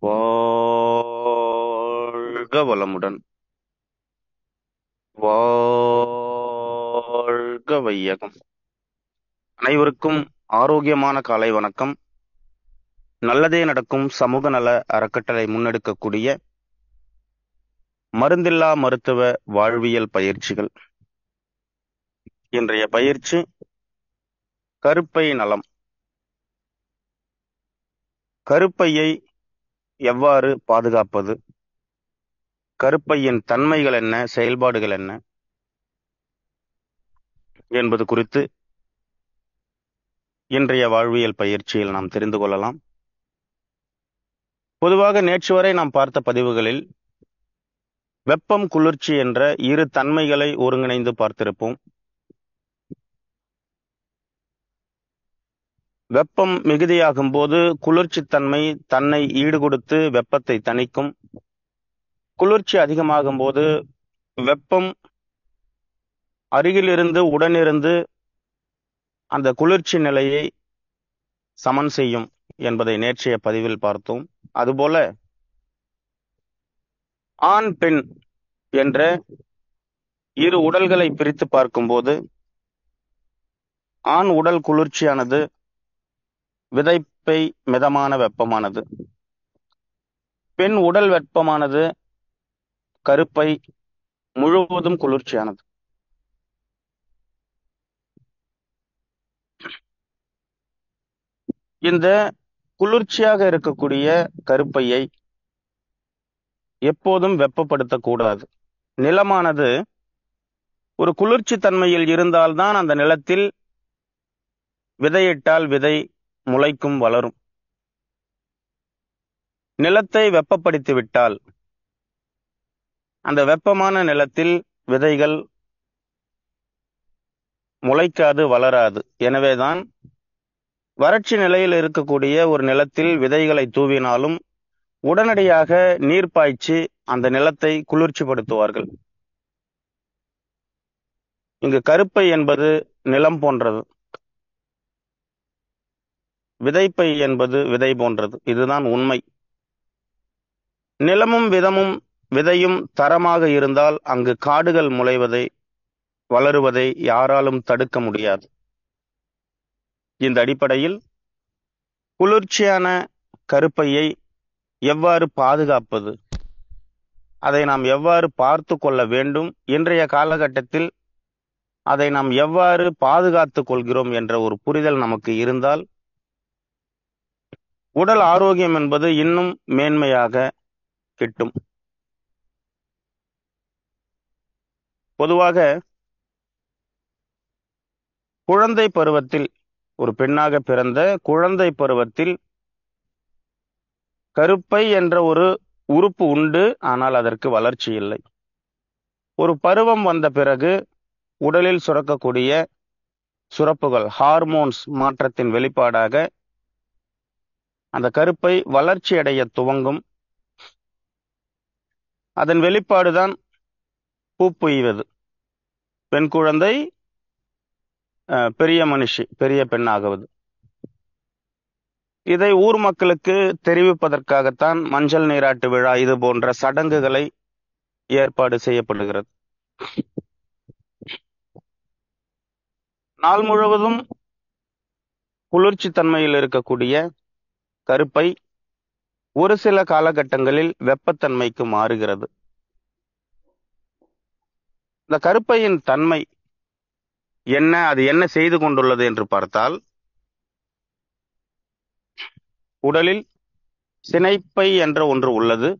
வாழ்க வளமுடன். வாழ்க வையகம். அனைவருக்கும் ஆரோக்கியமான காலை வணக்கம். நல்லதே நடக்கும் சமூக நல அறக்கட்டளை முன்னெடுக்கக்கூடிய மருந்தில்லா மருத்துவ வாழ்வியல் பயிற்சிகள். இன்றைய பயிற்சி கருப்பை நலம். கருப்பையை எவ்வாறு பாதுகாப்பது, கருப்பையின் தன்மைகள் என்ன, செயல்பாடுகள் என்ன என்பது குறித்து இன்றைய வாழ்வியல் பயிற்சியில் நாம் தெரிந்து கொள்ளலாம். பொதுவாக நேற்று வரை நாம் பார்த்த பதிவுகளில் வெப்பம், குளிர்ச்சி என்ற இரு தன்மைகளை ஒருங்கிணைந்து பார்த்திருப்போம். வெப்பம் மிகுதியாகும் போது குளிர்ச்சி தன்மை தன்னை ஈடுகொடுத்து வெப்பத்தை தணிக்கும். குளிர்ச்சி அதிகமாகும் போது வெப்பம் அருகிலிருந்து உடனிருந்து அந்த குளிர்ச்சி நிலையை சமன் செய்யும் என்பதை நேற்றைய பதிவில் பார்த்தோம். அதுபோல ஆண் பெண் என்ற இரு உடல்களை பிரித்து பார்க்கும்போது ஆண் உடல் குளிர்ச்சியானது, விதைப்பை மிதமான வெப்பமானது. பெண் உடல் வெப்பமானது, கருப்பை முழுவதும் குளிர்ச்சியானது. இந்த குளிர்ச்சியாக இருக்கக்கூடிய கருப்பையை எப்போதும் வெப்பப்படுத்தக்கூடாது. நிலமானது ஒரு குளிர்ச்சி தன்மையில் இருந்தால்தான் அந்த நிலத்தில் விதையிட்டால் விதை முளைக்கும், வளரும். நிலத்தை வெப்பப்படுத்தி விட்டால் அந்த வெப்பமான நிலத்தில் விதைகள் முளைக்காது, வளராது. எனவேதான் வறட்சி நிலையில் இருக்கக்கூடிய ஒரு நிலத்தில் விதைகளை தூவினாலும் உடனடியாக நீர் பாய்ச்சி அந்த நிலத்தை குளிர்ச்சிப்படுத்துவார்கள். இங்கு கருப்பை என்பது நிலம் போன்றது, விதைப்பை என்பது விதை போன்றது. இதுதான் உண்மை. நிலமும் விதையும் தரமாக இருந்தால் அங்கு காடுகள் முளைவதை, வளருவதை யாராலும் தடுக்க முடியாது. இந்த அடிப்படையில் குளிர்ச்சியான கருப்பையை எவ்வாறு பாதுகாப்பது, அதை நாம் எவ்வாறு பார்த்து கொள்ள வேண்டும், இன்றைய காலகட்டத்தில் அதை நாம் எவ்வாறு பாதுகாத்து கொள்கிறோம் என்ற ஒரு புரிதல் நமக்கு இருந்தால் உடல் ஆரோக்கியம் என்பது இன்னும் மேன்மையாக கிட்டும். பொதுவாக குழந்தை பருவத்தில், ஒரு பெண்ணாக பிறந்த குழந்தை பருவத்தில் கருப்பை என்ற ஒரு உறுப்பு உண்டு, ஆனால் அதற்கு வளர்ச்சி இல்லை. ஒரு பருவம் வந்த பிறகு உடலில் சுரக்கக்கூடிய சுரப்புகள், ஹார்மோன்ஸ் மாற்றத்தின் வெளிப்பாடாக அந்த கருப்பை வளர்ச்சி அடைய துவங்கும். அதன் வெளிப்பாடுதான் பூப்பொய்வது. பெண் குழந்தை பெரிய மனுஷி, பெரிய பெண் ஆகுவது. இதை ஊர் மக்களுக்கு தெரிவிப்பதற்காகத்தான் மஞ்சள் நீராட்டு விழா, இது போன்ற சடங்குகளை ஏற்பாடு செய்யப்படுகிறது. நாள் முழுவதும் குளிர்ச்சி தன்மையில் இருக்கக்கூடிய கருப்பை ஒரு சில காலகட்டங்களில் வெப்பத்தன்மைக்கு மாறுகிறது. இந்த கருப்பையின் தன்மை என்ன, அது என்ன செய்து கொண்டுள்ளது என்று பார்த்தால், உடலில் சினைப்பை என்ற ஒன்று உள்ளது.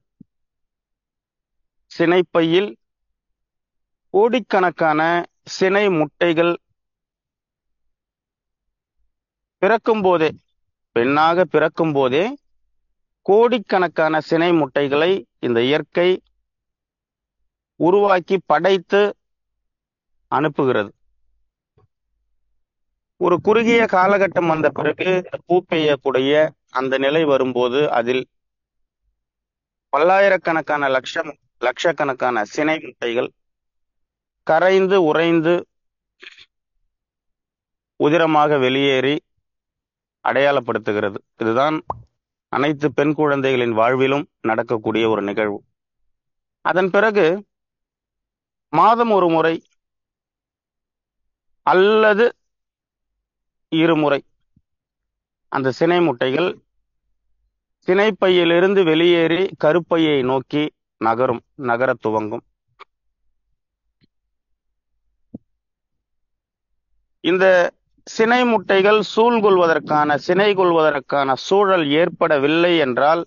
சினைப்பையில் கோடிக்கணக்கான சினை முட்டைகள் பிறக்கும் போதே, பெண்ணாக பிறக்கும் போதே கோடிக்கணக்கான சினை முட்டைகளை இந்த இயற்கை உருவாக்கி படைத்து அனுப்புகிறது. ஒரு குறுகிய காலகட்டம் வந்த பிறகு பூ பெய்யக்கூடிய அந்த நிலை வரும்போது அதில் பல்லாயிரக்கணக்கான லட்சக்கணக்கான சினை முட்டைகள் கரைந்து உறைந்து உதிரமாக வெளியேறி அடையாளப்படுத்துகிறது. இதுதான் அனைத்து பெண் குழந்தைகளின் வாழ்விலும் நடக்கக்கூடிய ஒரு நிகழ்வு. அதன் பிறகு மாதம் ஒரு முறை அல்லது இருமுறை அந்த சினை முட்டைகள் சினைப்பையிலிருந்து வெளியேறி கருப்பையை நோக்கி நகரத் துவங்கும். இந்த சினை முட்டைகள் சினை கொள்வதற்கான சூழல் ஏற்படவில்லை என்றால்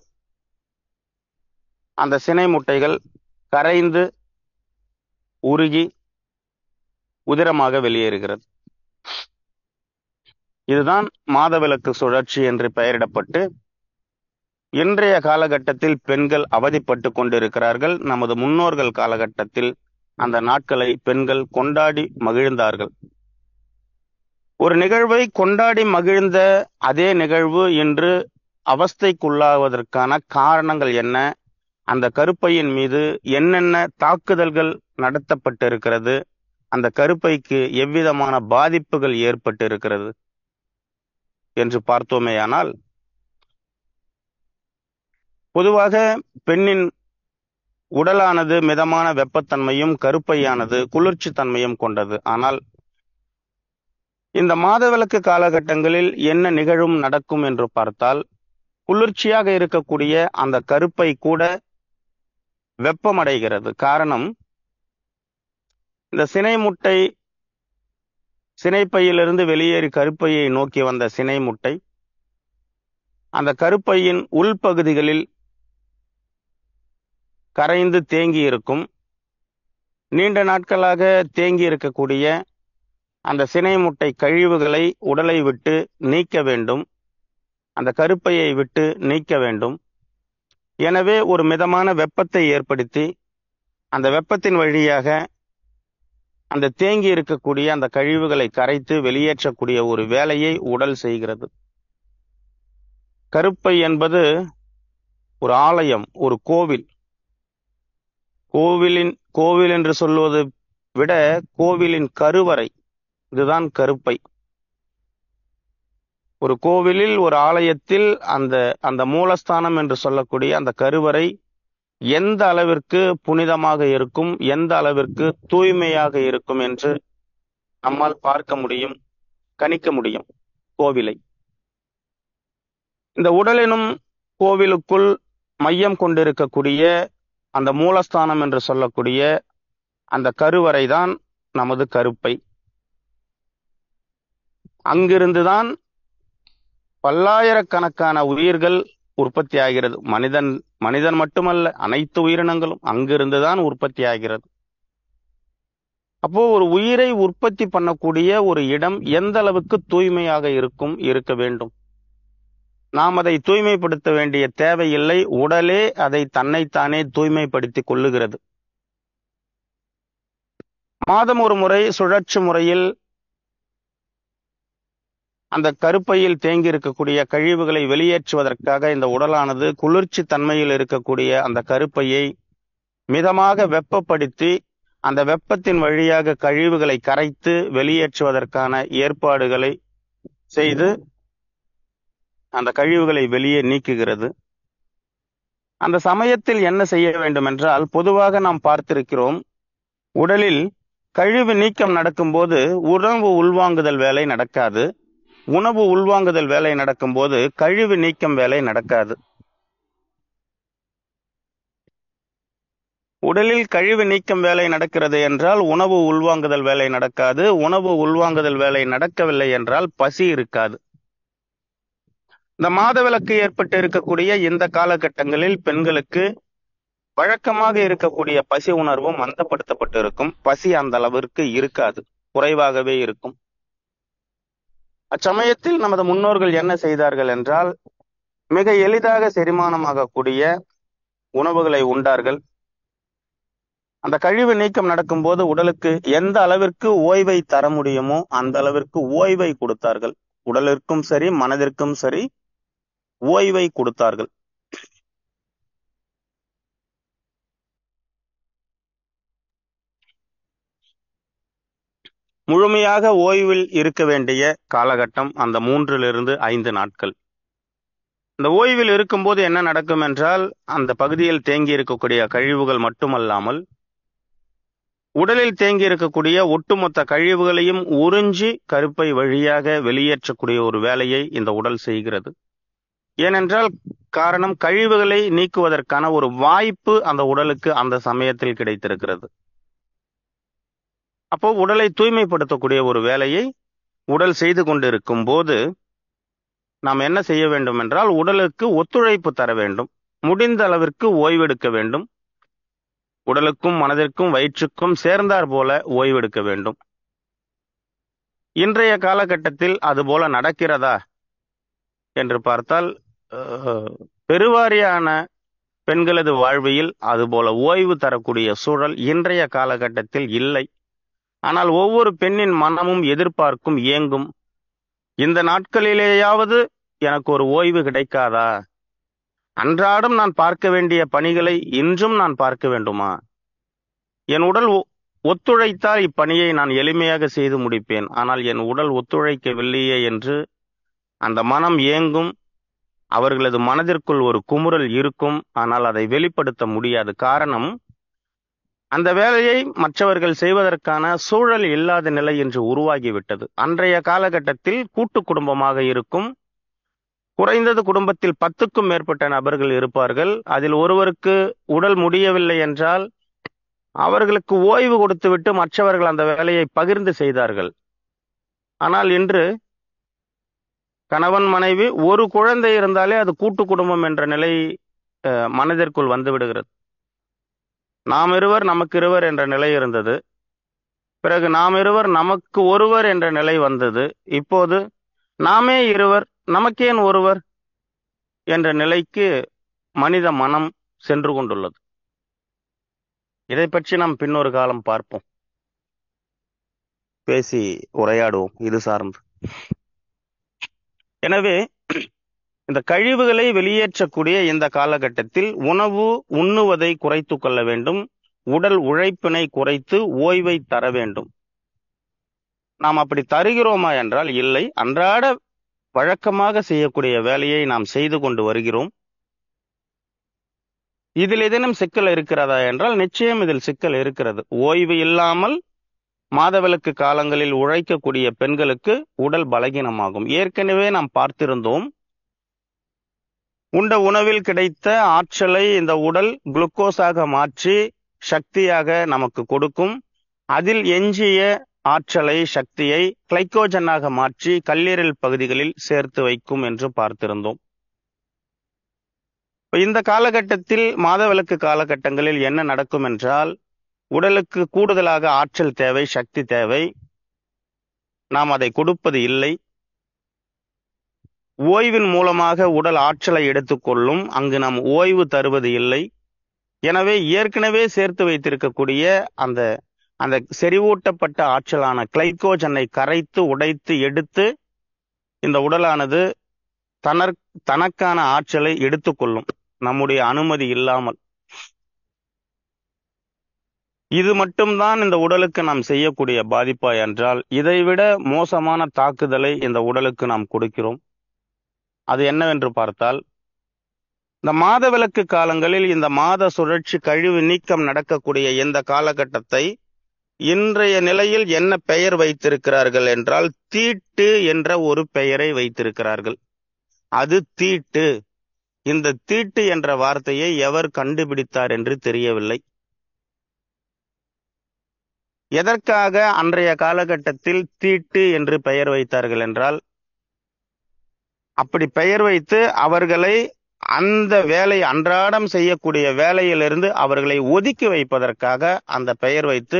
அந்த சினை முட்டைகள் கரைந்து உருகி உதிரமாக வெளியேறுகிறது. இதுதான் மாதவிலக்கு சுழற்சி என்று பெயரிடப்பட்டு இன்றைய காலகட்டத்தில் பெண்கள் அவதிப்பட்டு கொண்டிருக்கிறார்கள். நமது முன்னோர்கள் காலகட்டத்தில் அந்த நாட்களை பெண்கள் கொண்டாடி மகிழ்ந்தார்கள். ஒரு நிகழ்வை கொண்டாடி மகிழ்ந்த அதே நிகழ்வு இன்று அவஸ்தைக்குள்ளாவதற்கான காரணங்கள் என்ன? அந்த கருப்பையின் மீது என்னென்ன தாக்குதல்கள் நடத்தப்பட்டிருக்கிறது? அந்த கருப்பைக்கு எவ்விதமான பாதிப்புகள் ஏற்பட்டிருக்கிறது என்று பார்த்தோமேயானால், பொதுவாக பெண்ணின் உடலானது மிதமான வெப்பத்தன்மையும் கருப்பையானது குளிர்ச்சி தன்மையும் கொண்டது. ஆனால் இந்த மாதவிலக்கு காலகட்டங்களில் என்ன நிகழும் நடக்கும் என்று பார்த்தால், குளிர்ச்சியாக இருக்கக்கூடிய அந்த கருப்பை கூட வெப்பமடைகிறது. காரணம், இந்த சினை முட்டை சினைப்பையிலிருந்து வெளியேறி கருப்பையை நோக்கி வந்த சினை முட்டை அந்த கருப்பையின் உள்பகுதிகளில் கரைந்து தேங்கி இருக்கும். நீண்ட நாட்களாக தேங்கி இருக்கக்கூடிய அந்த சினை முட்டை கழிவுகளை உடலை விட்டு நீக்க வேண்டும், அந்த கருப்பையை விட்டு நீக்க வேண்டும். எனவே ஒரு மிதமான வெப்பத்தை ஏற்படுத்தி அந்த வெப்பத்தின் வழியாக அந்த தேங்கி இருக்கக்கூடிய அந்த கழிவுகளை கரைத்து வெளியேற்றக்கூடிய ஒரு வேலையை உடல் செய்கிறது. கருப்பை என்பது ஒரு ஆலயம், ஒரு கோவில். கோவில் என்று சொல்வதை விட கோவிலின் கருவறை, இதுதான் கருப்பை. ஒரு கோவிலில், ஒரு ஆலயத்தில் அந்த மூலஸ்தானம் என்று சொல்லக்கூடிய அந்த கருவறை எந்த அளவிற்கு புனிதமாக இருக்கும், எந்த அளவிற்கு தூய்மையாக இருக்கும் என்று நம்மால் பார்க்க முடியும், கணிக்க முடியும் கோவிலை. இந்த உடலினும் கோவிலுக்குள் மையம் கொண்டிருக்கக்கூடிய அந்த மூலஸ்தானம் என்று சொல்லக்கூடிய அந்த கருவறை தான் நமது கருப்பை. அங்கிருந்துதான் பல்லாயிரக்கணக்கான உயிர்கள் உற்பத்தி ஆகிறது. மனிதன் மட்டுமல்ல, அனைத்து உயிரினங்களும் அங்கிருந்துதான் உற்பத்தி ஆகிறது. அப்போ ஒரு உயிரை உற்பத்தி பண்ணக்கூடிய ஒரு இடம் எந்த அளவுக்கு தூய்மையாக இருக்க வேண்டும். நாம் அதை தூய்மைப்படுத்த வேண்டிய தேவையில்லை, உடலே அதை தன்னைத்தானே தூய்மைப்படுத்திக் கொள்ளுகிறது. மாதம் ஒரு முறை சுழற்சி முறையில் அந்த கருப்பையில் தேங்கி இருக்கக்கூடிய கழிவுகளை வெளியேற்றுவதற்காக இந்த உடலானது குளிர்ச்சி தன்மையில் இருக்கக்கூடிய அந்த கருப்பையை மிதமாக வெப்பப்படுத்தி அந்த வெப்பத்தின் வழியாக கழிவுகளை கரைத்து வெளியேற்றுவதற்கான ஏற்பாடுகளை செய்து அந்த கழிவுகளை வெளியே நீக்குகிறது. அந்த சமயத்தில் என்ன செய்ய வேண்டும் என்றால், பொதுவாக நாம் பார்த்திருக்கிறோம், உடலில் கழிவு நீக்கம் நடக்கும்போது உணவு உள்வாங்குதல் வேலை நடக்காது. உணவு உள்வாங்குதல் வேலை நடக்கும்போது கழிவு நீக்கம் வேலை நடக்காது. உடலில் கழிவு நீக்கம் வேலை நடக்கிறது என்றால் உணவு உள்வாங்குதல் வேலை நடக்காது. உணவு உள்வாங்குதல் வேலை நடக்கவில்லை என்றால் பசி இருக்காது. இந்த மாதவிலக்கு ஏற்பட்டு இருக்கக்கூடிய இந்த காலகட்டங்களில் பெண்களுக்கு வழக்கமாக இருக்கக்கூடிய பசி உணர்வும் மந்தப்படுத்தப்பட்டு இருக்கும். பசி அந்த அளவிற்கு இருக்காது, குறைவாகவே இருக்கும். அச்சமயத்தில் நமது முன்னோர்கள் என்ன செய்தார்கள் என்றால், மிக எளிதாக செரிமானமாகக்கூடிய உணவுகளை உண்டார்கள். அந்த கழிவு நீக்கம் நடக்கும்போது உடலுக்கு எந்த அளவிற்கு ஓய்வை தர முடியுமோ அந்த அளவிற்கு ஓய்வை கொடுத்தார்கள். உடலிற்கும் சரி, மனதிற்கும் சரி, ஓய்வை கொடுத்தார்கள். முழுமையாக ஓய்வில் இருக்க வேண்டிய காலகட்டம் அந்த 3 to 5 நாட்கள். இந்த ஓய்வில் இருக்கும்போது என்ன நடக்கும் என்றால், அந்த பகுதியில் தேங்கி இருக்கக்கூடிய கழிவுகள் மட்டுமல்லாமல், உடலில் தேங்கி இருக்கக்கூடிய ஒட்டுமொத்த கழிவுகளையும் உறிஞ்சி கருப்பை வழியாக வெளியேற்றக்கூடிய ஒரு வேலையை இந்த உடல் செய்கிறது. ஏனென்றால் காரணம், கழிவுகளை நீக்குவதற்கான ஒரு வாய்ப்பு அந்த உடலுக்கு அந்த சமயத்தில் கிடைத்திருக்கிறது. அப்போ உடலை தூய்மைப்படுத்தக்கூடிய ஒரு வேலையை உடல் செய்து கொண்டிருக்கும் போது நாம் என்ன செய்ய வேண்டும் என்றால், உடலுக்கு ஒத்துழைப்பு தர வேண்டும். முடிந்த அளவிற்கு ஓய்வெடுக்க வேண்டும். உடலுக்கும் மனதிற்கும் வயிற்றுக்கும் சேர்ந்தார் போல ஓய்வெடுக்க வேண்டும். இன்றைய காலகட்டத்தில் அதுபோல நடக்கிறதா என்று பார்த்தால், பெருவாரியான பெண்களது வாழ்வில் அதுபோல ஓய்வு தரக்கூடிய சூழல் இன்றைய காலகட்டத்தில் இல்லை. ஆனால் ஒவ்வொரு பெண்ணின் மனமும் எதிர்பார்க்கும், ஏங்கும், இந்த நாட்களிலேயாவது எனக்கு ஒரு ஓய்வு கிடைக்காதா? அன்றாடம் நான் பார்க்க வேண்டிய பணிகளை இன்றும் நான் பார்க்க வேண்டுமா? என் உடல் ஒத்துழைத்தால் இப்பணியை நான் எளிமையாக செய்து முடிப்பேன். ஆனால் என் உடல் ஒத்துழைக்கவில்லையே என்று அந்த மனம் ஏங்கும். அவர்களது மனதிற்குள் ஒரு குமுறல் இருக்கும். ஆனால் அதை வெளிப்படுத்த முடியாது. காரணம், அந்த வேலையை மற்றவர்கள் செய்வதற்கான சூழல் இல்லாத நிலை என்று உருவாகிவிட்டது. அன்றைய காலகட்டத்தில் கூட்டு குடும்பமாக இருக்கும். குறைந்தது குடும்பத்தில் 10க்கும் மேற்பட்ட நபர்கள் இருப்பார்கள். அதில் ஒருவருக்கு உடல் முடியவில்லை என்றால் அவர்களுக்கு ஓய்வு கொடுத்துவிட்டு மற்றவர்கள் அந்த வேலையை பகிர்ந்து செய்தார்கள். ஆனால் இன்று கணவன் மனைவி ஒரு குழந்தை இருந்தாலே அது கூட்டு குடும்பம் என்ற நிலை மனதிற்குள் வந்து விடுகிறது. நாம் இருவர் நமக்கு இருவர் என்ற நிலை இருந்தது. பிறகு நாம் இருவர் நமக்கு ஒருவர் என்ற நிலை வந்தது. இப்போது நாமே இருவர் நமக்கேன் ஒருவர் என்ற நிலைக்கு மனித மனம் சென்று கொண்டுள்ளது. இதை பற்றி நாம் பின்னொரு காலம் பார்ப்போம், பேசி உரையாடுவோம் இது சார்ந்து. எனவே இந்த கழிவுகளை வெளியேற்றக்கூடிய இந்த காலகட்டத்தில் உணவு உண்ணுவதை குறைத்து கொள்ள வேண்டும். உடல் உழைப்பினை குறைத்து ஓய்வை தர வேண்டும். நாம் அப்படி தருகிறோமா என்றால் இல்லை. அன்றாட வழக்கமாக செய்யக்கூடிய வேலையை நாம் செய்து கொண்டு வருகிறோம். இதில் ஏதேனும் சிக்கல் இருக்கிறதா என்றால் நிச்சயம் இதில் சிக்கல் இருக்கிறது. ஓய்வு இல்லாமல் மாதவிலக்கு காலங்களில் உழைக்கக்கூடிய பெண்களுக்கு உடல் பலகீனமாகும். ஏற்கனவே நாம் பார்த்திருந்தோம், உண்ட உணவில் கிடைத்த ஆற்றலை இந்த உடல் குளுக்கோஸாக மாற்றி சக்தியாக நமக்கு கொடுக்கும். அதில் எஞ்சிய ஆற்றலை, சக்தியை கிளைக்கோஜனாக மாற்றி கல்லீரல் பகுதிகளில் சேர்த்து வைக்கும் என்று பார்த்திருந்தோம். இந்த காலகட்டத்தில் மாதவிலக்கு காலகட்டங்களில் என்ன நடக்கும் என்றால், உடலுக்கு கூடுதலாக ஆற்றல் தேவை, சக்தி தேவை. நாம் அதை கொடுப்பது இல்லை. ஓய்வின் மூலமாக உடல் ஆற்றலை எடுத்துக்கொள்ளும். அங்கு நாம் ஓய்வு தருவது இல்லை. எனவே ஏற்கனவே சேர்த்து வைத்திருக்கக்கூடிய அந்த அந்த செறிவூட்டப்பட்ட ஆற்றலான கிளைக்கோஜனை கரைத்து உடைத்து எடுத்து இந்த உடலானது தனக்கான ஆற்றலை எடுத்துக்கொள்ளும், நம்முடைய அனுமதி இல்லாமல். இது மட்டும்தான் இந்த உடலுக்கு நாம் செய்யக்கூடிய பாதிப்பா என்றால், இதைவிட மோசமான தாக்குதலை இந்த உடலுக்கு நாம் கொடுக்கிறோம். அது என்னவென்று பார்த்தால், இந்த மாதவிலக்கு காலங்களில் இந்த மாத சுழற்சி கழிவு நீக்கம் நடக்கக்கூடிய இந்த காலகட்டத்தை இன்றைய நிலையில் என்ன பெயர் வைத்திருக்கிறார்கள் என்றால், தீட்டு என்ற ஒரு பெயரை வைத்திருக்கிறார்கள். அது தீட்டு. இந்த தீட்டு என்ற வார்த்தையை எவர் கண்டுபிடித்தார் என்று தெரியவில்லை. எதற்காக அன்றைய காலகட்டத்தில் தீட்டு என்று பெயர் வைத்தார்கள் என்றால், அப்படி பெயர் வைத்து அவர்களை அந்த வேலை, அன்றாடம் செய்யக்கூடிய வேலையிலிருந்து அவர்களை ஒதுக்கி வைப்பதற்காக அந்த பெயர் வைத்து,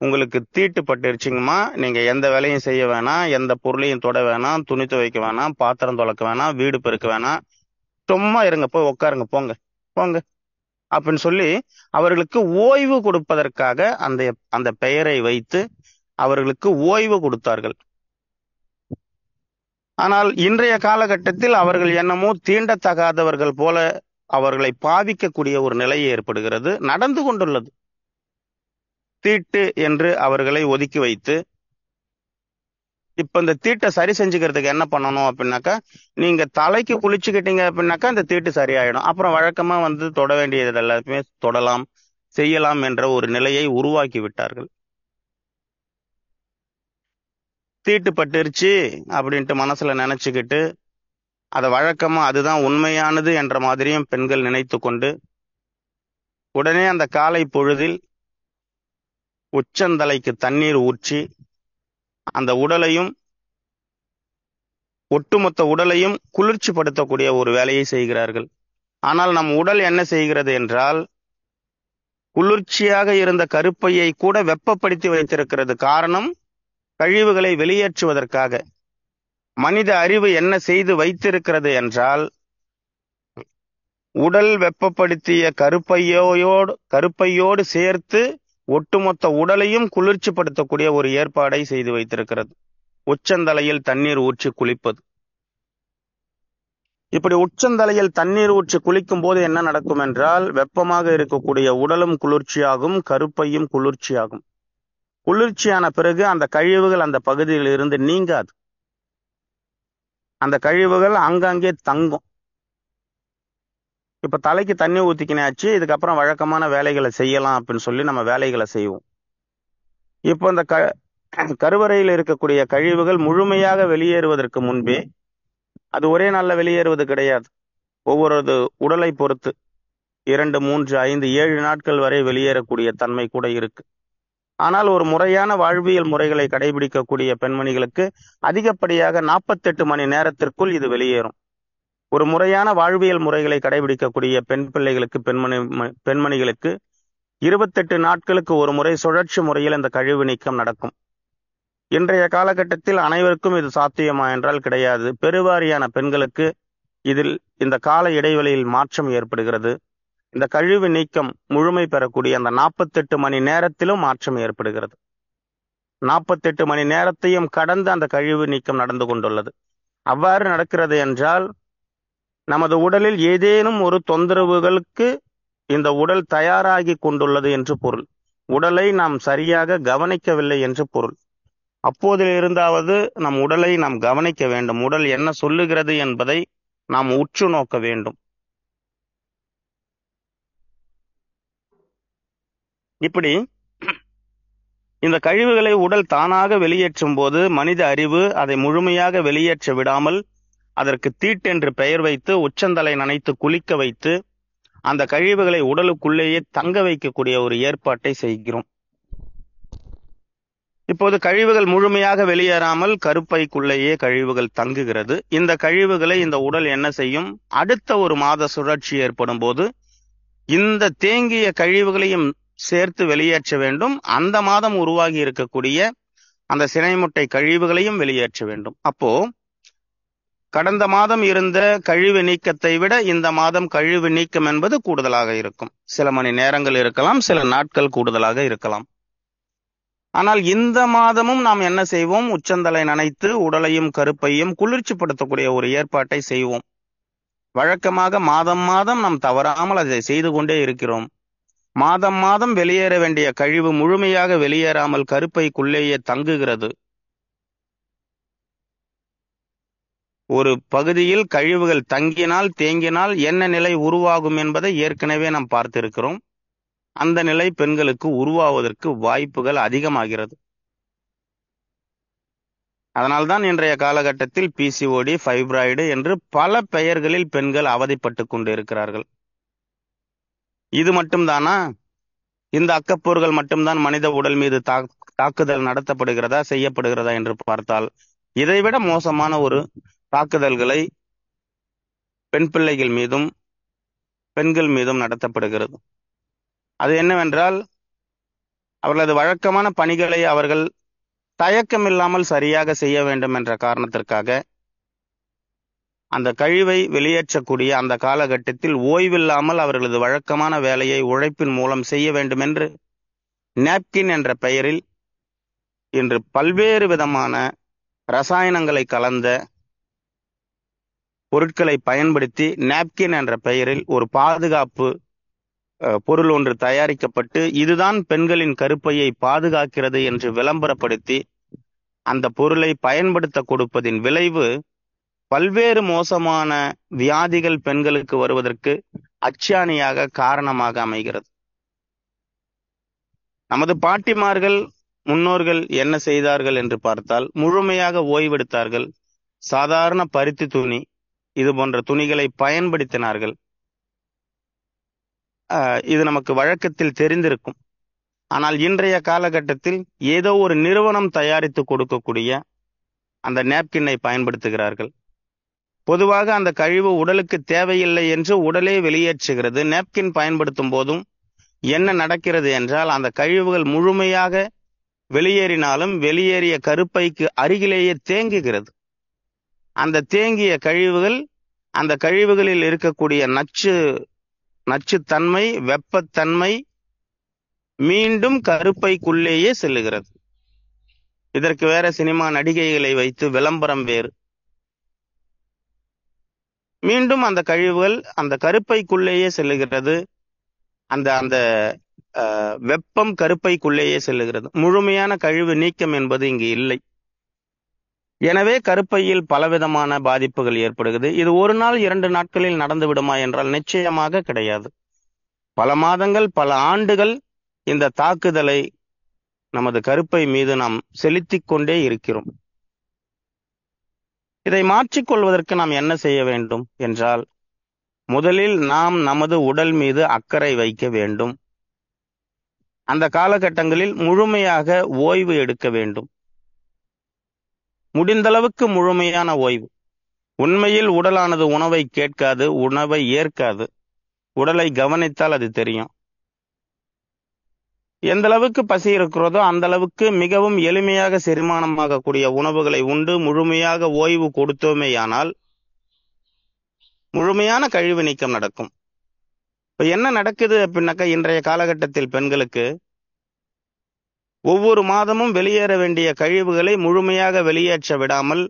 உங்களுக்கு தீட்டு பட்டுருச்சுங்கம்மா, நீங்க எந்த வேலையும் செய்ய வேணாம், எந்த பொருளையும் தொட வேணாம், துணி துவைக்க வேணாம், பாத்திரம் துளக்க வேணாம், வீடு பெருக்க வேணாம், சும்மா இருங்க, போய் உட்காருங்க, போங்க போங்க அப்படின்னு சொல்லி அவர்களுக்கு ஓய்வு கொடுப்பதற்காக அந்த பெயரை வைத்து அவர்களுக்கு ஓய்வு கொடுத்தார்கள். ஆனால் இன்றைய காலகட்டத்தில் அவர்கள் என்னமோ தீண்டத்தகாதவர்கள் போல அவர்களை பாவிக்கக்கூடிய ஒரு நிலை ஏற்படுகிறது, நடந்து கொண்டுள்ளது. தீட்டு என்று அவர்களை ஒதுக்கி வைத்து இப்ப இந்த தீட்டை சரி செஞ்சுக்கிறதுக்கு என்ன பண்ணணும் அப்படின்னாக்கா, நீங்க தலைக்கு குளிச்சுக்கிட்டீங்க அப்படின்னாக்கா இந்த தீட்டு சரியாயிடும். அப்புறம் வழக்கமா வந்து தொட வேண்டியது எல்லாத்தையுமே தொடலாம், செய்யலாம் என்ற ஒரு நிலையை உருவாக்கி விட்டார்கள். தீட்டு பட்டுருச்சு அப்படின்ட்டு மனசுல நினைச்சுக்கிட்டு அதை வழக்கமா அதுதான் உண்மையானது என்ற மாதிரியும் பெண்கள் நினைத்து கொண்டு உடனே அந்த காலை பொழுதில் உச்சந்தலைக்கு தண்ணீர் ஊற்றி அந்த உடலையும் ஒட்டுமொத்த உடலையும் குளிர்ச்சி படுத்தக்கூடிய ஒரு வேலையை செய்கிறார்கள். ஆனால் நம் உடல் என்ன செய்கிறது என்றால், குளிர்ச்சியாக இருந்த கருப்பையை கூட வெப்பப்படுத்தி வைத்திருக்கிறது. காரணம், கழிவுகளை வெளியேற்றுவதற்காக. மனித அறிவு என்ன செய்து வைத்திருக்கிறது என்றால், உடல் வெப்பப்படுத்திய கருப்பையோடு சேர்த்து ஒட்டுமொத்த உடலையும் குளிர்ச்சிப்படுத்தக்கூடிய ஒரு ஏற்பாடை செய்து வைத்திருக்கிறது. உச்சந்தலையில் தண்ணீர் ஊற்றி குளிப்பது. இப்படி உச்சந்தலையில் தண்ணீர் ஊற்றி குளிக்கும் போது என்ன நடக்கும் என்றால், வெப்பமாக இருக்கக்கூடிய உடலும் குளிர்ச்சியாகும், கருப்பையும் குளிர்ச்சியாகும். குளிர்ச்சியான பிறகு அந்த கழிவுகள் அந்த பகுதியில் இருந்து நீங்காது. அந்த கழிவுகள் அங்கங்கே தங்கும். இப்ப தலைக்கு தண்ணி ஊத்திக்கினாச்சு, இதுக்கப்புறம் வழக்கமான வேலைகளை செய்யலாம் அப்படின்னு சொல்லி நம்ம வேலைகளை செய்வோம். இப்போ இந்த கருவறையில் இருக்கக்கூடிய கழிவுகள் முழுமையாக வெளியேறுவதற்கு முன்பே, அது ஒரே நாள்ல வெளியேறுவது கிடையாது. ஒவ்வொரு உடலை பொறுத்து 2, 3, 5, 7 நாட்கள் வரை வெளியேறக்கூடிய தன்மை கூட இருக்கு. ஆனால் ஒரு முறையான வாழ்வியல் முறைகளை கடைபிடிக்கக்கூடிய பெண்மணிகளுக்கு அதிகப்படியாக 48 மணி நேரத்திற்குள் இது வெளியேறும். ஒரு முறையான வாழ்வியல் முறைகளை கடைபிடிக்கக்கூடிய பெண் பிள்ளைகளுக்கு, பெண்மணிகளுக்கு 28 நாட்களுக்கு ஒரு முறை சுழற்சி முறையில் இந்த கழிவு நீக்கம் நடக்கும். இன்றைய காலகட்டத்தில் அனைவருக்கும் இது சாத்தியமா என்றால் கிடையாது. பெருவாரியான பெண்களுக்கு இதில் இந்த கால இடைவெளியில் மாற்றம் ஏற்படுகிறது. இந்த கழிவு நீக்கம் முழுமை பெறக்கூடிய அந்த 48 மணி நேரத்திலும் மாற்றம் ஏற்படுகிறது. 48 மணி நேரத்தையும் கடந்து அந்த கழிவு நீக்கம் நடந்து கொண்டுள்ளது. அவ்வாறு நடக்கிறது என்றால், நமது உடலில் ஏதேனும் ஒரு தொந்தரவுகளுக்கு இந்த உடல் தயாராகி கொண்டுள்ளது என்று பொருள். உடலை நாம் சரியாக கவனிக்கவில்லை என்று பொருள். அப்போதிலிருந்தாவது நம் உடலை நாம் கவனிக்க வேண்டும். உடல் என்ன சொல்லுகிறது என்பதை நாம் உற்று நோக்க வேண்டும். இப்படி இந்த கழிவுகளை உடல் தானாக வெளியேற்றும் போது மனித அறிவு அதை முழுமையாக வெளியேற்ற விடாமல் அதற்கு தீட்டென்று பெயர் வைத்து உச்சந்தலை நனைத்து குளிக்க வைத்து அந்த கழிவுகளை உடலுக்குள்ளேயே தங்க வைக்கக்கூடிய ஒரு ஏற்பாட்டை செய்கிறோம். இப்போது கழிவுகள் முழுமையாக வெளியேறாமல் கருப்பைக்குள்ளேயே கழிவுகள் தங்குகிறது. இந்த கழிவுகளை இந்த உடல் என்ன செய்யும்? அடுத்த ஒரு மாத சுழற்சி ஏற்படும் போது இந்த தேங்கிய கழிவுகளையும் சேர்த்து வெளியேற்ற வேண்டும். அந்த மாதம் உருவாகி இருக்கக்கூடிய அந்த சினைமுட்டை கழிவுகளையும் வெளியேற்ற வேண்டும். அப்போ கடந்த மாதம் இருந்த கழிவு நீக்கத்தை விட இந்த மாதம் கழிவு நீக்கம் என்பது கூடுதலாக இருக்கும். சில மணி நேரங்கள் இருக்கலாம், சில நாட்கள் கூடுதலாக இருக்கலாம். ஆனால் இந்த மாதமும் நாம் என்ன செய்வோம்? உச்சந்தலை நனைத்து உடலையும் கருப்பையும் குளிர்ச்சிப்படுத்தக்கூடிய ஒரு ஏற்பாட்டை செய்வோம். வழக்கமாக மாதம் மாதம் நாம் தவறாமல் அதை செய்து கொண்டே இருக்கிறோம். மாதம் மாதம் வெளியேற வேண்டிய கழிவு முழுமையாக வெளியேறாமல் கருப்பைக்குள்ளேயே தங்குகிறது. ஒரு பகுதியில் கழிவுகள் தங்கினால், தேங்கினால் என்ன நிலை உருவாகும் என்பதை ஏற்கனவே நாம் பார்த்திருக்கிறோம். அந்த நிலை பெண்களுக்கு உருவாவதற்கு வாய்ப்புகள் அதிகமாகிறது. அதனால்தான் இன்றைய காலகட்டத்தில் பிசிஓடி, ஃபைப்ராய்டு என்று பல பெயர்களில் பெண்கள் அவதிப்பட்டு கொண்டு இருக்கிறார்கள். இது மட்டும்தானா? இந்த அக்கப்போர்கள் மட்டும்தான் மனித உடல் மீது தாக்குதல் நடத்தப்படுகிறதா, செய்யப்படுகிறதா என்று பார்த்தால் இதைவிட மோசமான ஒரு தாக்குதல்களை பெண் பிள்ளைகள் மீதும் பெண்கள் மீதும் நடத்தப்படுகிறது. அது என்னவென்றால், அவர்களது வழக்கமான பணிகளை அவர்கள் தயக்கமில்லாமல் சரியாக செய்ய வேண்டும் என்ற காரணத்திற்காக அந்த கழிவை வெளியேற்றக்கூடிய அந்த காலகட்டத்தில் ஓய்வில்லாமல் அவர்களது வழக்கமான வேலையை உழைப்பின் மூலம் செய்ய வேண்டும் என்று நாப்கின் என்ற பெயரில் இன்று பல்வேறு விதமான ரசாயனங்களை கலந்த பொருட்களை பயன்படுத்தி நாப்கின் என்ற பெயரில் ஒரு பாதுகாப்பு பொருள் ஒன்று தயாரிக்கப்பட்டு இதுதான் பெண்களின் கருப்பையை பாதுகாக்கிறது என்று விளம்பரப்படுத்தி அந்த பொருளை பயன்படுத்த கொடுப்பதின் விளைவு பல்வேறு மோசமான வியாதிகள் பெண்களுக்கு வருவதற்கு அச்சாணியாக காரணமாக அமைகிறது. நமது பாட்டிமார்கள் முன்னோர்கள் என்ன செய்தார்கள் என்று பார்த்தால், முழுமையாக ஓய்வெடுத்தார்கள். சாதாரண பருத்தி துணி இது போன்ற துணிகளை பயன்படுத்தினார்கள். இது நமக்கு வழக்கத்தில் தெரிந்திருக்கும். ஆனால் இன்றைய காலகட்டத்தில் ஏதோ ஒரு நிறுவனம் தயாரித்து கொடுக்கக்கூடிய அந்த நேப்கினை பயன்படுத்துகிறார்கள். பொதுவாக அந்த கழிவு உடலுக்கு தேவையில்லை என்று உடலே வெளியேற்றுகிறது. நேப்கின் பயன்படுத்தும் போதும் என்ன நடக்கிறது என்றால், அந்த கழிவுகள் முழுமையாக வெளியேறினாலும் வெளியேறிய கருப்பைக்கு அருகிலேயே தேங்குகிறது. அந்த தேங்கிய கழிவுகள், அந்த கழிவுகளில் இருக்கக்கூடிய நச்சுத்தன்மை, வெப்பத்தன்மை மீண்டும் கருப்பைக்குள்ளேயே செல்லுகிறது. இதற்கு வேற சினிமா நடிகைகளை வைத்து விளம்பரம் வேறு. மீண்டும் அந்த கழிவுகள் அந்த கருப்பைக்குள்ளேயே செல்லுகிறது. அந்த அந்த வெப்பம் கருப்பைக்குள்ளேயே செல்லுகிறது. முழுமையான கழிவு நீக்கம் என்பது இங்கு இல்லை. எனவே கருப்பையில் பலவிதமான பாதிப்புகள் ஏற்படுகிறது. இது ஒரு நாள் 2 நாட்களில் நடந்து விடுமா என்றால் நிச்சயமாக கிடையாது. பல மாதங்கள், பல ஆண்டுகள் இந்த தாக்குதலை நமது கருப்பை மீது நாம் செலுத்திக் கொண்டே இருக்கிறோம். இதை மாற்றிக்கொள்வதற்கு நாம் என்ன செய்ய வேண்டும் என்றால், முதலில் நாம் நமது உடல் மீது அக்கறை வைக்க வேண்டும். அந்த காலகட்டங்களில் முழுமையாக ஓய்வு எடுக்க வேண்டும். முடிந்தளவுக்கு முழுமையான ஓய்வு. உண்மையில் உடலானது உணவை கேட்காது, உணவை ஏற்காது. உடலை கவனித்தால் அது தெரியும். எந்த அளவுக்கு பசி இருக்கிறதோ அந்த அளவுக்கு மிகவும் எளிமையாக செரிமானமாகக்கூடிய உணவுகளை உண்டு முழுமையாக ஓய்வு கொடுத்தோமேயானால் முழுமையான கழிவு நீக்கம் நடக்கும். இப்ப என்ன நடக்குது அப்படின்னாக்கா, இன்றைய காலகட்டத்தில் பெண்களுக்கு ஒவ்வொரு மாதமும் வெளியேற வேண்டிய கழிவுகளை முழுமையாக வெளியேற்ற விடாமல்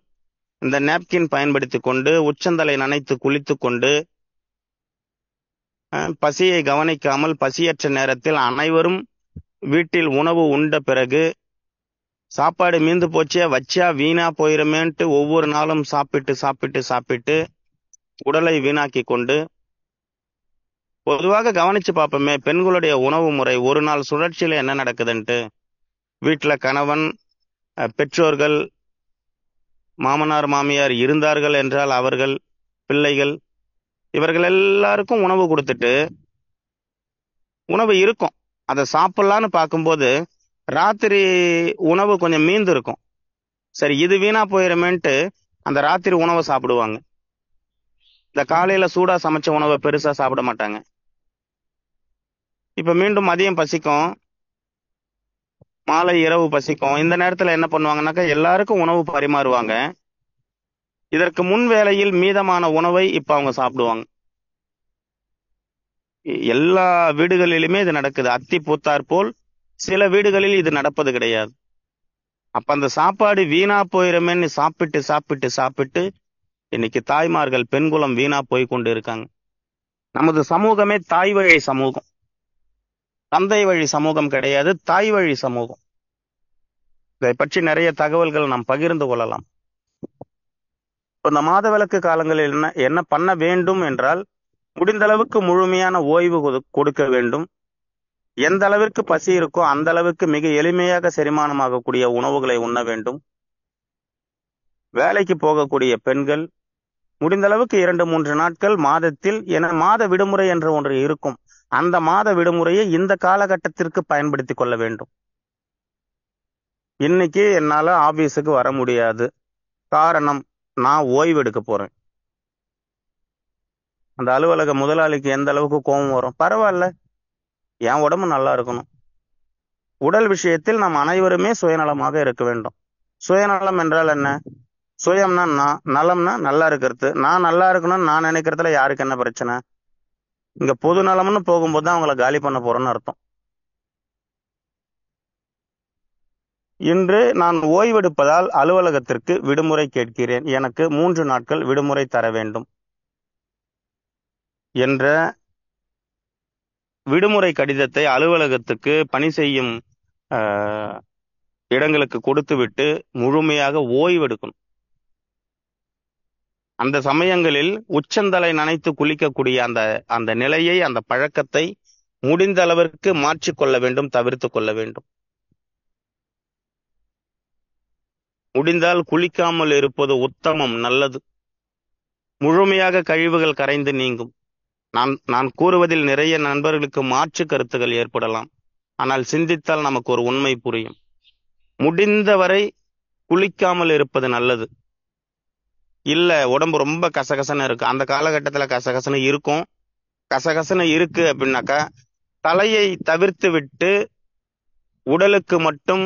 இந்த நேப்கின் பயன்படுத்தி கொண்டு, உச்சந்தலை நனைத்து குளித்து கொண்டு, பசியை கவனிக்காமல் பசியற்ற நேரத்தில் அனைவரும் வீட்டில் உணவு உண்ட பிறகு சாப்பாடு மீந்து போச்சே, வச்சா வீணா போயிருமேன்ட்டு ஒவ்வொரு நாளும் சாப்பிட்டு உடலை வீணாக்கி கொண்டு, பொதுவாக கவனிச்சு பார்ப்போமே பெண்களுடைய உணவு முறை ஒரு நாள் சுழற்சியில என்ன நடக்குதுன்ட்டு. வீட்டுல கணவன், பெற்றோர்கள், மாமனார் மாமியார் இருந்தார்கள் என்றால் அவர்கள், பிள்ளைகள், இவர்கள் எல்லாருக்கும் உணவு கொடுத்துட்டு உணவு இருக்கும். அதை சாப்பிடலான்னு பார்க்கும்போது ராத்திரி உணவு கொஞ்சம் மீந்து இருக்கும். சரி, இது வீணா போயிருமேன்ட்டு அந்த ராத்திரி உணவை சாப்பிடுவாங்க. இந்த காலையில சூடா சமைச்ச உணவை பெருசா சாப்பிட மாட்டாங்க. இப்ப மீண்டும் மதியம் பசிக்கும், மாலை இரவு பசிக்கும். இந்த நேரத்துல என்ன பண்ணுவாங்கன்னாக்கா எல்லாருக்கும் உணவு பரிமாறுவாங்க. இதற்கு முன் வேளையில் மீதமான உணவை இப்ப அவங்க சாப்பிடுவாங்க. எல்லா வீடுகளிலுமே இது நடக்குது. அத்தி பூத்தார் போல் சில வீடுகளில் இது நடப்பது கிடையாது. அப்ப அந்த சாப்பாடு வீணா போயிருமேன்னு சாப்பிட்டு இன்னைக்கு தாய்மார்கள், பெண்குலம் வீணா போய் கொண்டு இருக்காங்க. நமது சமூகமே தாய் வழி சமூகம், தந்தை வழி சமூகம் கிடையாது, தாய் வழி சமூகம். இதை பற்றி நிறைய தகவல்கள் நாம் பகிர்ந்து கொள்ளலாம். இந்த மாதவிலக்கு காலங்களில் என்ன பண்ண வேண்டும் என்றால், முடிந்த அளவுக்கு முழுமையான ஓய்வு கொடுக்க வேண்டும். எந்த அளவிற்கு பசி இருக்கோ அந்த அளவுக்கு மிக எளிமையாக செரிமானமாகக்கூடிய உணவுகளை உண்ண வேண்டும். வேலைக்கு போகக்கூடிய பெண்கள் முடிந்த அளவுக்கு 2-3 நாட்கள் மாதத்தில் மாத விடுமுறை என்று ஒன்று இருக்கும். அந்த மாத விடுமுறையை இந்த காலகட்டத்திற்கு பயன்படுத்தி கொள்ள வேண்டும். இன்னைக்கு என்னால ஆபீஸுக்கு வர முடியாது, காரணம் நான் ஓய்வு எடுக்க போறேன். அந்த அலுவலக முதலாளிக்கு எந்த அளவுக்கு கோபம் வரும்? பரவாயில்ல, என் உடம்பு நல்லா இருக்கணும். உடல் விஷயத்தில் நாம் அனைவருமே சுயநலமாக இருக்க வேண்டும். சுயநலம் என்றால் என்ன? சுயம்னா நான், நலம்னா நல்லா இருக்கிறது. நான் நல்லா இருக்கணும்னு நான் நினைக்கிறதுல யாருக்கு என்ன பிரச்சனை? இங்க பொது நலம்னு போகும்போது தான் அவங்கள காலி பண்ண போறேன்னு அர்த்தம். இன்று நான் ஓய்வெடுப்பதால் அலுவலகத்திற்கு விடுமுறை கேட்கிறேன், எனக்கு 3 நாட்கள் விடுமுறை தர வேண்டும் என்ற விடுமுறை கடிதத்தை அலுவலகத்துக்கு பணி செய்யும் இடங்களுக்கு கொடுத்து விட்டு முழுமையாக ஓய்வெடுக்கணும். அந்த சமயங்களில் உச்சந்தலை நனைத்து குளிக்கக்கூடிய அந்த அந்த நிலையை, அந்த பழக்கத்தை முடிந்த அளவிற்கு மாற்றிக்கொள்ள வேண்டும், தவிர்த்து கொள்ள வேண்டும். முடிந்தால் குளிக்காமல் இருப்பது உத்தமம், நல்லது. முழுமையாக கழிவுகள் கரைந்து நீங்கும். நான் கூறுவதில் நிறைய நண்பர்களுக்கு மாற்று கருத்துகள் ஏற்படலாம். ஆனால் சிந்தித்தால் நமக்கு ஒரு உண்மை புரியும். முடிந்தவரை குளிக்காமல் இருப்பது நல்லது. இல்ல உடம்பு ரொம்ப கசகசன்னு இருக்கு, அந்த காலகட்டத்துல கசகசன்னு இருக்கும். கசகசன்னு இருக்கு அப்படின்னாக்கா தலையை தவிர்த்து விட்டு உடலுக்கு மட்டும்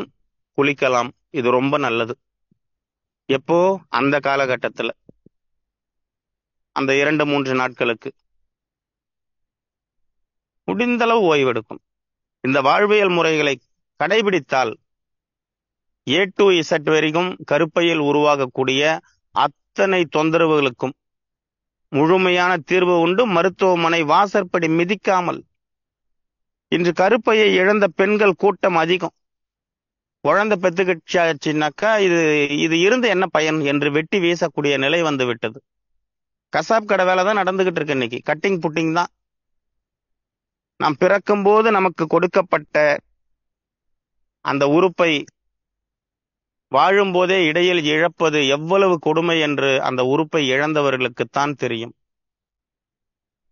குளிக்கலாம். இது ரொம்ப நல்லது. எப்போ? அந்த காலகட்டத்துல, அந்த 2-3 நாட்களுக்கு முடிந்தளவு ஓய்வெடுக்கும். இந்த வாழ்வியல் முறைகளை கடைபிடித்தால் A to Z வரைக்கும் கருப்பையில் உருவாகக்கூடிய அத்தனை தொந்தரவுகளுக்கும் முழுமையான தீர்வு உண்டு. மருத்துவமனை வாசற்படி மிதிக்காமல். இன்று கருப்பையை இழந்த பெண்கள் கூட்டம் அதிகம். குழந்தை பெத்துக்கிச்சாச்சுனாக்கா இது இருந்து என்ன பயன் என்று வெட்டி வீசக்கூடிய நிலை வந்து விட்டது. கசாப் கடை வேலை தான் நடந்துகிட்டு இருக்கு இன்னைக்கு. கட்டிங் புட்டிங் தான். நாம் பிறக்கும் போது நமக்கு கொடுக்கப்பட்ட அந்த உறுப்பை வாழும் போதே இடையில் இழப்பது எவ்வளவு கொடுமை என்று அந்த உறுப்பை இழந்தவர்களுக்குத்தான் தெரியும்.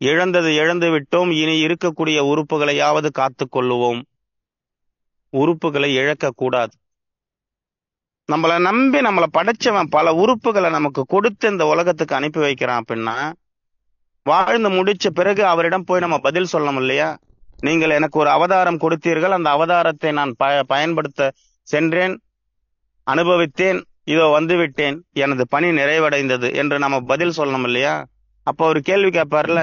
இழந்தது இழந்து விட்டோம், இனி இருக்கக்கூடிய உறுப்புகளையாவது காத்து கொள்ளுவோம். உறுப்புகளை இழக்க கூடாது. நம்மளை நம்பி நம்மளை படைச்சவன் பல உறுப்புகளை நமக்கு கொடுத்து இந்த உலகத்துக்கு அனுப்பி வைக்கிறான் அப்படின்னா, வாழ்ந்து முடிச்ச பிறகு அவரிடம் போய் நம்ம பதில் சொல்லணும் இல்லையா? நீங்கள் எனக்கு ஒரு அவதாரம் கொடுத்தீர்கள், அந்த அவதாரத்தை நான் பயன்படுத்த சென்றேன், அனுபவித்தேன், இதோ வந்து விட்டேன், எனது பணி நிறைவடைந்தது என்று நம்ம பதில் சொல்லணும் இல்லையா? அப்போ ஒரு கேள்வி கேட்பார்ல,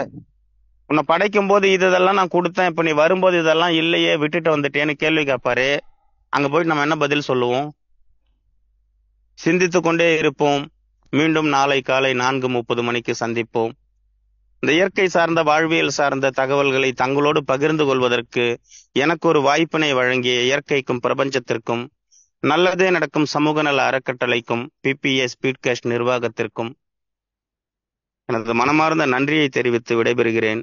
உன்னை படைக்கும் போது இதெல்லாம் நான் கொடுத்தேன், இப்ப நீ வரும்போது இதெல்லாம் இல்லையே, விட்டுட்டு வந்துட்டேன்னு கேள்வி கேட்பாரு. அங்க போயிட்டு நம்ம என்ன பதில் சொல்லுவோம்? சிந்தித்து கொண்டே இருப்போம். மீண்டும் நாளை காலை 4:30 மணிக்கு சந்திப்போம். இந்த இயற்கை சார்ந்த வாழ்வியல் சார்ந்த தகவல்களை தங்களோடு பகிர்ந்து கொள்வதற்கு எனக்கு ஒரு வாய்ப்பினை வழங்கிய இயற்கைக்கும் பிரபஞ்சத்திற்கும் நல்லதே நடக்கும் சமூக நல அறக்கட்டளைக்கும் PPA ஸ்பீட்காஸ்ட் நிர்வாகத்திற்கும் எனது மனமார்ந்த நன்றியை தெரிவித்து விடைபெறுகிறேன்.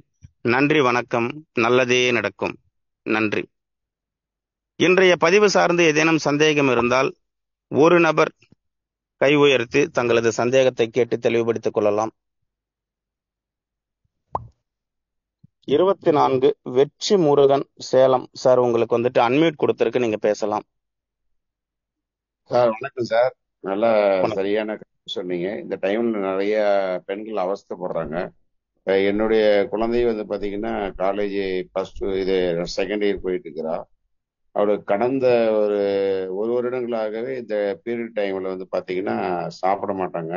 நன்றி, வணக்கம். நல்லதே நடக்கும். நன்றி. இன்றைய பதிவு சார்ந்து ஏதேனும் சந்தேகம் இருந்தால் ஒரு நபர் கை உயர்த்தி தங்களது சந்தேகத்தை கேட்டு தெளிவுபடுத்திக் கொள்ளலாம். 24 வெற்றி முருகன், சேலம். சார், உங்களுக்கு வந்துட்டு அன்மியூட் கொடுத்திருக்கு, நீங்க பேசலாம். சார் வணக்கம் சார். நல்லா சரியான சொன்னீங்க. இந்த டைம்ல நிறைய பெண்கள் அவஸ்தைப்படுறாங்க. என்னுடைய குழந்தை வந்து பாத்தீங்கன்னா காலேஜ் ஃபர்ஸ்ட் இது செகண்ட் இயர் போயிட்டு இருக்கிறா. அவளுக்கு கடந்த ஒரு வருடங்களாகவே இந்த பீரியட் டைம்ல வந்து பாத்தீங்கன்னா சாப்பிட மாட்டாங்க.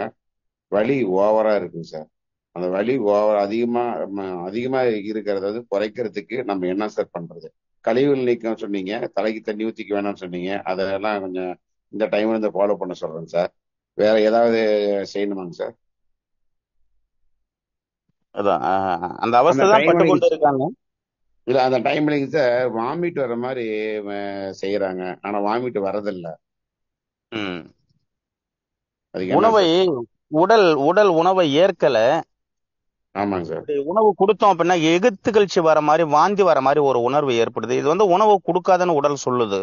வலி ஓவரா இருக்குங்க சார். அந்த வலி ஓவர் அதிகமா இருக்கிறத வந்து குறைக்கிறதுக்கு நம்ம என்ன சார் பண்றது? கழிவுகள் நீக்கம் சொன்னீங்க, தலைக்கு தண்ணி ஊத்திக்க வேணாம்னு சொன்னீங்க, அதெல்லாம் கொஞ்சம் இந்த டைம்ல இருந்து ஃபாலோ பண்ண சொல்றேன் சார். வேற ஏதாவது செய்யணுமாங்க சார்? அதான் அந்த அவஸ்தை தான் பட்டு கொண்டு இருக்காங்க. இல்ல, அந்த டைம்லிங்க சார் வாமிட் வர மாதிரி செய்யறாங்க, ஆனா வாமிட் வரதில்ல. உணவை உடல் உணவை ஏற்கல. ஆமாங்க சார். உணவு கொடுத்தோம் அப்படின்னா எகுத்துகழ்ச்சி வர மாதிரி, வாந்தி வர மாதிரி ஒரு உணர்வு ஏற்படுது. இது வந்து உணவு கொடுக்காதன்னு உடல் சொல்லுது.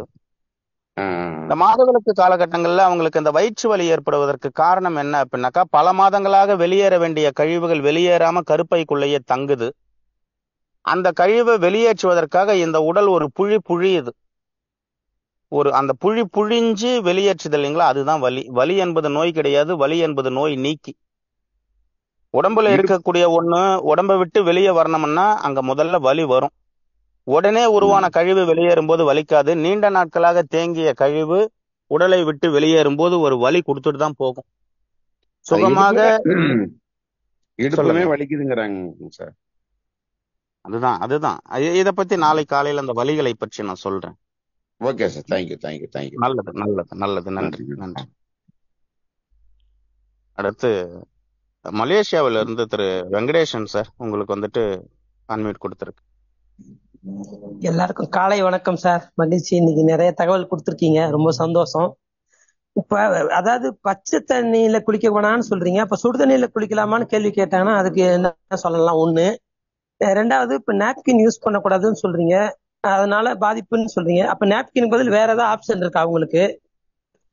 இந்த மாதவிலக்கு காலகட்டங்கள்ல அவங்களுக்கு இந்த வயிற்று வலி ஏற்படுவதற்கு காரணம் என்ன அப்படின்னாக்கா, பல மாதங்களாக வெளியேற வேண்டிய கழிவுகள் வெளியேறாம கருப்பைக்குள்ளேயே தங்குது. அந்த கழிவை வெளியேற்றுவதற்காக இந்த உடல் ஒரு புழியுது. அந்த புழிஞ்சு வெளியேற்றுது இல்லைங்களா, அதுதான் வலி. வலி என்பது நோய் கிடையாது, வலி என்பது நோய் நீக்கி. உடம்புல இருக்கக்கூடிய ஒண்ணு உடம்பை விட்டு வெளியே வரணும்னா அங்க முதல்ல வலி வரும். உடனே உருவான கழிவு வெளியேறும் போது வலிக்காது. நீண்ட நாட்களாக தேங்கிய கழிவு உடலை விட்டு வெளியேறும் போது ஒரு வலி கொடுத்துட்டு தான் போகும். சுகமாக இடுப்புமே வலிக்குதுங்கிறாங்க சார். அதுதான் இத பத்தி நாளை காலையில அந்த வலிகளை பற்றி நான் சொல்றேன். Okay sir. தேங்க்யூ. நல்லது. நன்றி. அடுத்து மலேசியாவில இருந்து திரு வெங்கடேசன் சார், உங்களுக்கு வந்துட்டு அன்மியூட் கொடுத்திருக்கு. எல்லாருக்கும் காலை வணக்கம் சார். மகிழ்ச்சி. இன்னைக்கு நிறைய தகவல் கொடுத்துருக்கீங்க, ரொம்ப சந்தோஷம். இப்ப அதாவது பச்சை தண்ணியில குளிக்க வேணாம்னு சொல்றீங்க, அப்ப சுடு தண்ணியில குளிக்கலாமான்னு கேள்வி கேட்டாங்கன்னா அதுக்கு என்ன சொல்லலாம்? ஒண்ணு. ரெண்டாவது, இப்ப நாப்கின் யூஸ் பண்ணக்கூடாதுன்னு சொல்றீங்க, அதனால பாதிப்புன்னு சொல்றீங்க. அப்ப நாப்கின் பதில் வேற ஏதாவது ஆப்ஷன் இருக்கா அவங்களுக்கு?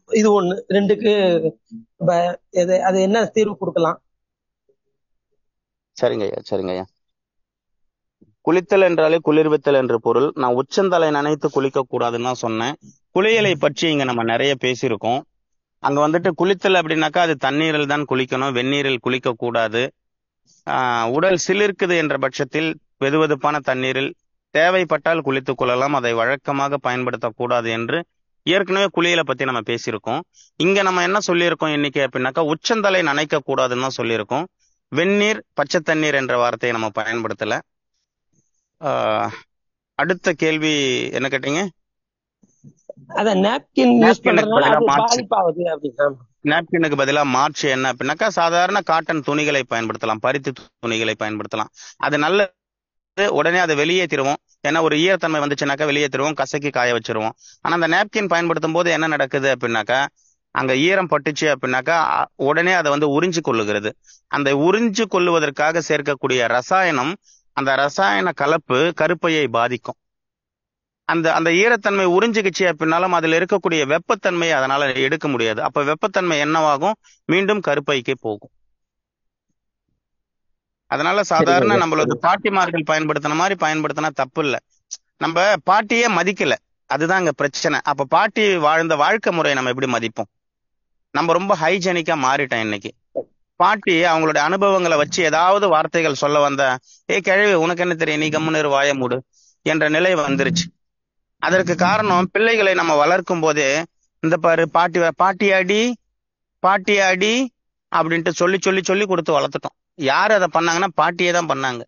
இது ஒண்ணு. ரெண்டுக்கு அது என்ன தீர்வு கொடுக்கலாம்? சரிங்க ஐயா, சரிங்க ஐயா. குளித்தல் என்றாலே குளிர்வித்தல் என்று பொருள். நான் உச்சந்தலை நனைத்து குளிக்க கூடாதுன்னு தான் சொன்னேன். குளியலை பற்றி இங்க நம்ம நிறைய பேசியிருக்கோம். அங்க வந்துட்டு குளித்தல் அப்படின்னாக்கா அது தண்ணீரில் தான் குளிக்கணும், வெந்நீரில் குளிக்க கூடாது. உடல் சிலிர்க்குது என்ற பட்சத்தில் வெதுவெதுப்பான தண்ணீரில் தேவைப்பட்டால் குளித்துக் கொள்ளலாம், அதை வழக்கமாக பயன்படுத்தக்கூடாது என்று ஏற்கனவே குளியலை பத்தி நம்ம பேசியிருக்கோம். இங்க நம்ம என்ன சொல்லியிருக்கோம் இன்னைக்கு அப்படின்னாக்கா உச்சந்தலை நனைக்க கூடாதுன்னு தான் சொல்லியிருக்கோம். வெந்நீர், பச்சை தண்ணீர் என்ற வார்த்தையை நம்ம பயன்படுத்தல. அடுத்த கேள்வி என்ன கேட்டீங்க? அதான் நாப்கின் யூஸ் நாப்கினுக்கு பண்றதுனால பதிலா அது மார்ச் பாதிப்பாகுது அப்படின்னா? நாப்கினுக்கு பதிலா மார்ச் என்ன அப்படின்னாக்கா சாதாரண காட்டன் துணிகளை பயன்படுத்தலாம், பருத்தி துணிகளை பயன்படுத்தலாம். அது நல்ல உடனே அதை வெளியேற்றிடுவோம். ஏன்னா ஒரு ஈரத்தன்மை வந்துச்சுனாக்கா வெளியேற்றிடுவோம், கசக்கி காய வச்சிருவோம். ஆனா அந்த நாப்கின் பயன்படுத்தும் போது என்ன நடக்குது அப்படின்னாக்கா அங்க ஈரம் பட்டுச்சு அப்படின்னாக்கா உடனே அதை வந்து உறிஞ்சு கொள்ளுகிறது. அந்த உறிஞ்சு கொள்ளுவதற்காக சேர்க்கக்கூடிய ரசாயனம், அந்த ரசாயன கலப்பு கருப்பையை பாதிக்கும். அந்த அந்த ஈரத்தன்மை உறிஞ்சுக்கிச்சு அப்படின்னாலும் அதுல இருக்கக்கூடிய வெப்பத்தன்மையை அதனால எடுக்க முடியாது. அப்ப வெப்பத்தன்மை என்னவாகும்? மீண்டும் கருப்பைக்கு போகும். அதனால சாதாரண நம்மளது பாட்டிமார்கள் பயன்படுத்தின மாதிரி பயன்படுத்தினா தப்பு இல்லை. நம்ம பாட்டியே மதிக்கல, அதுதான் இங்க பிரச்சனை. அப்ப பாட்டி வாழ்ந்த வாழ்க்கை முறையை நம்ம எப்படி மதிப்போம்? நம்ம ரொம்ப ஹைஜெனிக்கா மாறிட்டோம் இன்னைக்கு. பாட்டி அவங்களுடைய அனுபவங்களை வச்சு ஏதாவது வார்த்தைகள் சொல்ல வந்த, கிழவி உனக்கு என்ன தெரியும், நீ கம்முன்னு வாய மூடு என்ற நிலை வந்துருச்சு. அதற்கு காரணம் பிள்ளைகளை நம்ம வளர்க்கும் போதே இந்த பாரு பாட்டியாடி பாட்டியாடி அப்படின்ட்டு சொல்லி சொல்லி சொல்லி கொடுத்து வளர்த்துட்டோம். யாரு அதை பண்ணாங்கன்னா பாட்டியே தான் பண்ணாங்க.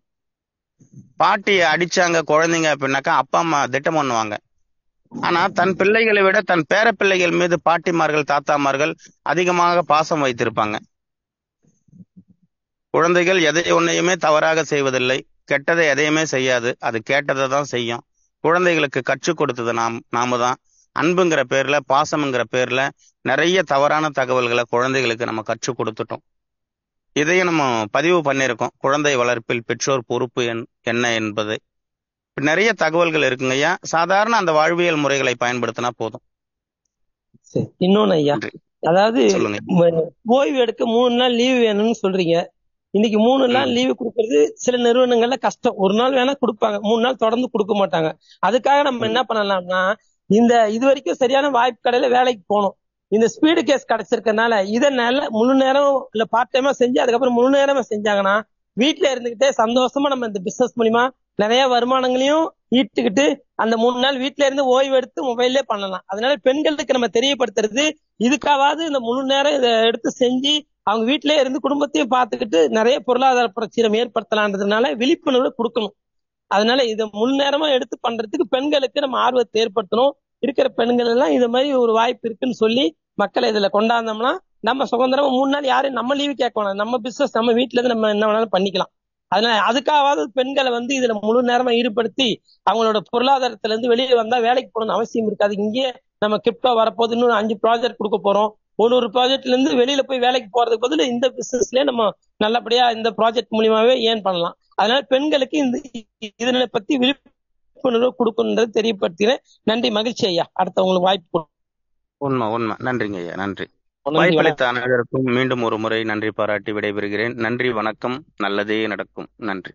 பாட்டியை அடிச்சாங்க குழந்தைங்க அப்படின்னாக்கா அப்பா அம்மா திட்டம் பண்ணுவாங்க. ஆனா தன் பிள்ளைகளை விட தன் பேர பிள்ளைகள் மீது பாட்டிமார்கள் தாத்தாமார்கள் அதிகமாக பாசம் வைத்திருப்பாங்க. குழந்தைகள் எதை ஒன்றையுமே தவறாக செய்வதில்லை, கெட்டதை எதையுமே செய்யாது, அது கேட்டதை தான் செய்யும். குழந்தைகளுக்கு கற்றுக் கொடுத்தது நாம தான். அன்புங்கிற பேர்ல, பாசம்ங்கிற பேர்ல நிறைய தவறான தகவல்களை குழந்தைகளுக்கு நம்ம கற்றுக் கொடுத்துட்டோம். இதையும் நம்ம பதிவு பண்ணியிருக்கோம், குழந்தை வளர்ப்பில் பெற்றோர் பொறுப்பு என்ன என்பது. நிறைய தகவல்கள் இருக்குங்க ஐயா. சாதாரண அந்த வாழ்வியல் முறைகளை பயன்படுத்தினா போதும். இன்னொன்னு ஐயா, அதாவது ஓய்வு எடுக்க 3 நாள் லீவு வேணும்னு சொல்றீங்க. இன்னைக்கு 3 நாள் லீவு கொடுக்கறது சில நிறுவனங்கள்ல கஷ்டம். 1 நாள் வேணா கொடுப்பாங்க, 3 நாள் தொடர்ந்து கொடுக்க மாட்டாங்க. அதுக்காக நம்ம என்ன பண்ணலாம்னா, இது வரைக்கும் சரியான வாய்ப்பு கடையில வேலைக்கு போகணும். இந்த ஸ்பீடு கேஸ் கிடைச்சிருக்கனால இதை முழு நேரம் இல்ல பார்ட் டைமா செஞ்சு அதுக்கப்புறம் முழு நேரமா செஞ்சாங்கன்னா வீட்டுல இருந்துகிட்டே சந்தோஷமா நம்ம இந்த பிசினஸ் மூலியமா நிறைய வருமானங்களையும் ஈட்டுக்கிட்டு அந்த 3 நாள் வீட்டுல இருந்து ஓய்வு எடுத்து மொபைல்லே பண்ணலாம். அதனால பெண்களுக்கு நம்ம தெரியப்படுத்துறது, இதுக்காவது இந்த முழு நேரம் இதை எடுத்து செஞ்சு அவங்க வீட்டிலேயே இருந்து குடும்பத்தையும் பார்த்துக்கிட்டு நிறைய பொருளாதார பிரச்சனை ஏற்படுத்தலான்றதுனால விழிப்புணர்வு கொடுக்கணும். அதனால இதை முழு நேரமா எடுத்து பண்றதுக்கு பெண்களுக்கு நம்ம ஆர்வத்தை ஏற்படுத்தணும். இருக்கிற பெண்கள் எல்லாம் இது மாதிரி ஒரு வாய்ப்பு இருக்குன்னு சொல்லி மக்களை இதுல கொண்டாந்தோம்னா நம்ம சுதந்திரமா 3 நாள் யாரையும் நம்ம லீவு கேட்க வேணாம், நம்ம பிசினஸ் நம்ம வீட்டுல இருந்து நம்ம என்ன வேணாலும் பண்ணிக்கலாம். அதனால அதுக்காவது பெண்களை இதுல முழு நேரமா ஈடுபடுத்தி அவங்களோட பொருளாதாரத்துல இருந்து வெளியே வந்தா வேலைக்கு போகணும்னு அவசியம் இருக்காது. இங்கேயே நம்ம கிரிப்டோ வரப்போது, இன்னும் 5 ப்ராஜெக்ட் கொடுக்க போறோம். ஒரு ப்ராஜெக்ட்ல இருந்து வெளியில போய் வேலைக்கு போறதுக்கு பதில் இந்த பிசினஸ்லயே நம்ம நல்லபடியா இந்த ப்ராஜெக்ட் மூலியமாவே ஏன் பண்ணலாம். அதனால பெண்களுக்கு இதனை பத்தி விழிப்புணர்வு கொடுக்கணுன்றது தெரியப்படுத்தினேன். நன்றி, மகிழ்ச்சி ஐயா. அடுத்த உங்களுக்கு வாய்ப்பு. உண்மை. நன்றிங்க ஐயா, நன்றி. வாய்ப்பளித்த அனைவருக்கும் மீண்டும் ஒரு முறை நன்றி பாராட்டி விடைபெறுகிறேன். நன்றி, வணக்கம். நல்லதே நடக்கும். நன்றி.